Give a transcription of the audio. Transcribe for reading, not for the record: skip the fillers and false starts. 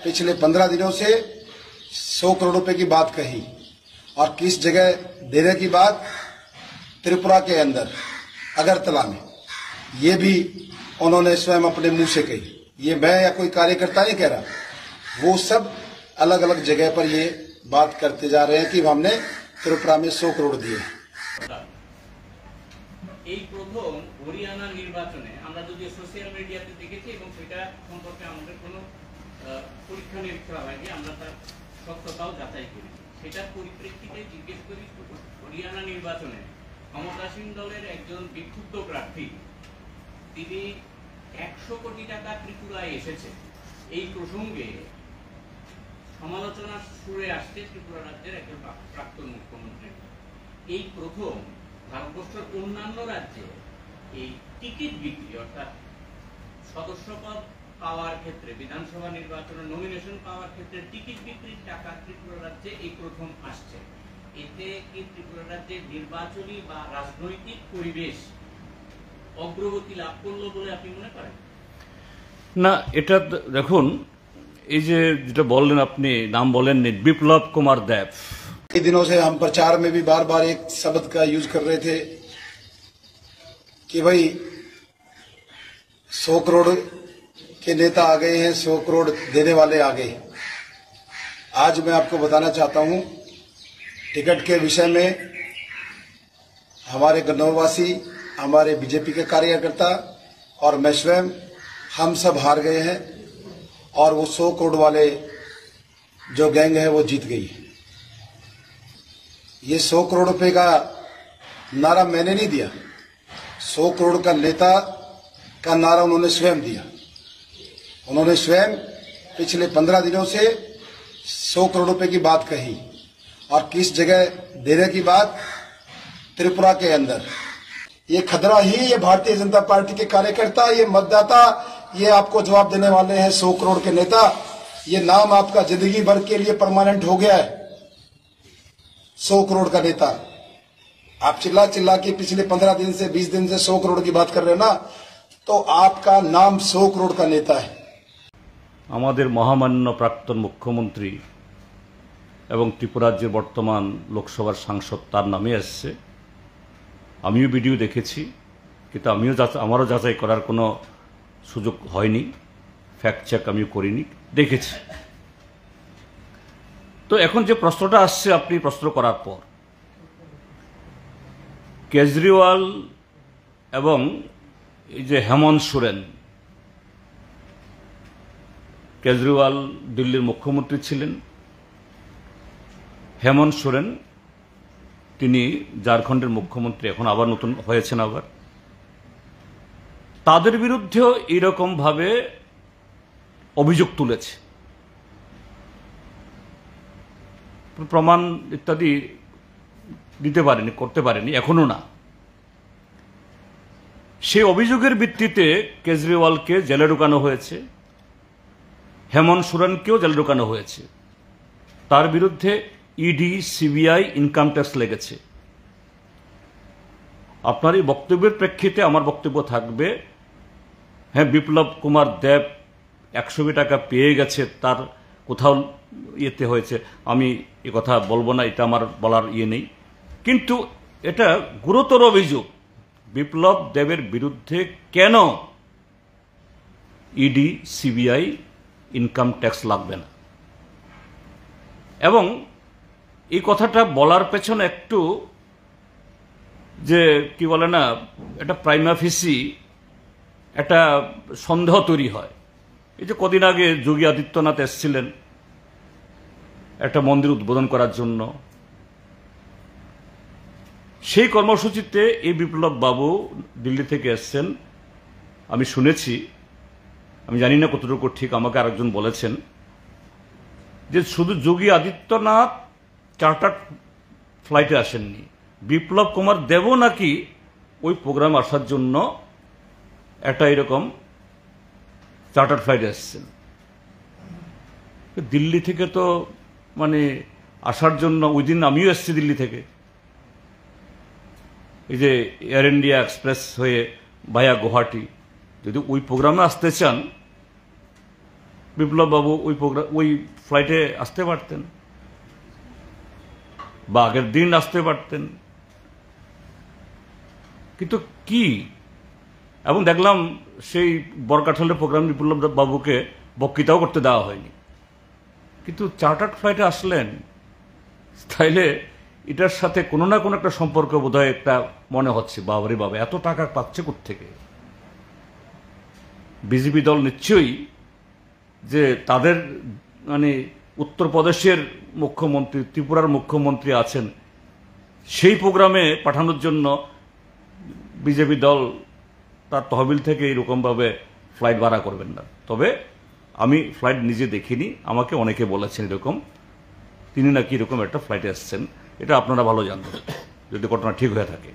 पिछले 15 दिनों से 100 करोड़ रुपए की बात कही और किस जगह देने की बात, त्रिपुरा के अंदर अगरतला में, ये भी उन्होंने स्वयं अपने मुंह से कही। ये मैं या कोई कार्यकर्ता नहीं कह रहा, वो सब अलग अलग जगह पर ये बात करते जा रहे हैं कि हमने त्रिपुरा में 100 करोड़ दिए। এই প্রথম হরিয়ানা নির্বাচনে আমরা যদি সোশ্যাল মিডিয়াতে দেখেছি এবং সেটা সম্পর্কে আমাদের কোনো পরীক্ষা নিরীক্ষা হয়নি, আমরা তার সত্যতাও যাচাই করি। সেটার পরিপ্রেক্ষিতে জিজ্ঞেস করি, হরিয়ানা নির্বাচনে ক্ষমতাসীন দলের একজন বিক্ষুব্ধ প্রার্থী, তিনি 100 কোটি টাকা ত্রিপুরায় এসেছে, এই প্রসঙ্গে সমালোচনার সুরে আসছে ত্রিপুরা রাজ্যের একজন প্রাক্তন মুখ্যমন্ত্রী। এই প্রথম ভারতবর্ষের অন্যান্য রাজ্যে এই টিকিট বিক্রি অর্থাৎ সদস্যপদ পাওয়ার ক্ষেত্রে, বিধানসভা নির্বাচনের নমিনেশন পাওয়ার ক্ষেত্রে টিকিট বিক্রির টাকা ত্রিপুরা রাজ্যে এই প্রথম আসছে। এতে কি ত্রিপুরা রাজ্যের নির্বাচনী বা রাজনৈতিক পরিবেশ অগ্রগতি লাভ করলো বলে আপনি মনে করেন? না, এটা দেখুন, এই যে যেটা বললেন আপনি, নাম বলেননি, বিপ্লব কুমার দেব। कई दिनों से हम प्रचार में भी बार बार एक शब्द का यूज कर रहे थे कि भाई 100 करोड़ के नेता आ गए हैं, 100 करोड़ देने वाले आ गए। आज मैं आपको बताना चाहता हूं, टिकट के विषय में हमारे गन्नौरवासी, हमारे बीजेपी के कार्यकर्ता और मैं स्वयं, हम सब हार गए हैं और वो 100 करोड़ वाले जो गैंग है वो जीत गई। ये 100 करोड़ रुपए का नारा मैंने नहीं दिया, 100 करोड़ का नेता का नारा उन्होंने स्वयं दिया। उन्होंने स्वयं पिछले 15 दिनों से 100 करोड़ रुपए की बात कही और किस जगह देने की बात, त्रिपुरा के अंदर। ये खतरा ही ये भारतीय जनता पार्टी के कार्यकर्ता, ये मतदाता, ये आपको जवाब देने वाले हैं। 100 करोड़ के नेता, ये नाम आपका जिंदगी भर के लिए परमानेंट हो गया है। 100 करोड़ का नेता, आप चिल्ला चिल्ला के पिछले 15 दिन से 20 दिन से 100 करोड़ की बात कर रहे हो ना, तो आपका नाम 100 करोड़ का नेता है। আমাদের মহামান্য প্রাক্তন মুখ্যমন্ত্রী এবং ত্রিপুরা রাজ্যের বর্তমান লোকসভার সাংসদ, তার নামে আসছে। আমিও ভিডিও দেখেছি, কিন্তু আমারও যাচাই করার কোনো সুযোগ হয়নি, ফ্যাক্ট চেক আমিও করিনি, দেখেছি। তো এখন যে প্রশ্নটা আসছে আপনি প্রশ্ন করার পর, কেজরিওয়াল এবং এই যে হেমন্ত সোরেন, কেজরিওয়াল দিল্লির মুখ্যমন্ত্রী ছিলেন, হেমন্ত সোরেন তিনি ঝাড়খণ্ডের মুখ্যমন্ত্রী, এখন আবার নতুন হয়েছেন আবার। তাদের বিরুদ্ধেও এইরকমভাবে অভিযোগ তুলেছে, প্রমাণ ইত্যাদি দিতে পারেনি, করতে পারেনি, এখনো না। সেই অভিযোগের ভিত্তিতে কেজরিওয়ালকে জেলে ঢুকানো হয়েছে, হেমন্ত সোরেনকেও জেলে ঢুকানো হয়েছে। তার বিরুদ্ধে ইডি, সিবিআই, ইনকাম ট্যাক্স লেগেছে। আপনার এই বক্তব্যের প্রেক্ষিতে আমার বক্তব্য থাকবে, হ্যাঁ, বিপ্লব কুমার দেব 100 কোটি টাকা পেয়ে গেছে, তার কোথাও ইয়েতে হয়েছে, আমি এ কথা বলবো না, এটা আমার বলার ইয়ে নেই। কিন্তু এটা গুরুতর অভিযোগ। বিপ্লব দেবের বিরুদ্ধে কেন ইডি, সিবিআই, ইনকাম ট্যাক্স লাগবে না? এবং এই কথাটা বলার পেছনে একটু যে কি বলে না, এটা প্রাইমা ফেসি একটা সন্দেহ তৈরি হয়। এই যে কদিন আগে যোগী আদিত্যনাথ এসেছিলেন একটা মন্দির উদ্বোধন করার জন্য, সেই কর্মসূচিতে এই বিপ্লব বাবু দিল্লি থেকে এসছেন। আমি শুনেছি, আমি জানি না কতটুকু ঠিক, আমাকে আরেকজন বলেছেন যে শুধু যোগী আদিত্যনাথ চার্টার্ড ফ্লাইটে আসেননি, বিপ্লব কুমার দেবও নাকি ওই প্রোগ্রাম আসার জন্য একটা এরকম চার্টার্ড ফ্লাইটে এসছেন। দিল্লি থেকে তো মানে আসার জন্য, ওই দিন আমিও এসেছি দিল্লি থেকে, এই যে এয়ার ইন্ডিয়া এক্সপ্রেস হয়ে ভায়া গুয়াহাটি, যদি ওই প্রোগ্রামে আসতে চান বিপ্লব বাবু ওই ফ্লাইটে আসতে পারতেন বা আগের দিন আসতে পারতেন, কিন্তু কি। এবং দেখলাম সেই বরকাঠালের প্রোগ্রাম বিপ্লব বাবুকে বক্তৃতাও করতে দেওয়া হয়নি, কিন্তু চার্টার্ড ফ্লাইটে আসলেন। তাইলে এটার সাথে কোনো না কোনো একটা সম্পর্ক বোধহয় একটা মনে হচ্ছে। বাবারে বাবা, এত টাকা পাচ্ছে কোত্থেকে? বিজেপি দল নিশ্চয়ই যে তাদের মানে উত্তরপ্রদেশের মুখ্যমন্ত্রী, ত্রিপুরার মুখ্যমন্ত্রী আছেন, সেই প্রোগ্রামে পাঠানোর জন্য বিজেপি দল তার তহবিল থেকে এরকমভাবে ফ্লাইট ভাড়া করবেন না। তবে আমি ফ্লাইট নিজে দেখিনি, আমাকে অনেকে বলেছেন এরকম, তিনি নাকি এরকম একটা ফ্লাইটে আসছেন। এটা আপনারা ভালো জানবেন যদি ঘটনা ঠিক হয়ে থাকে।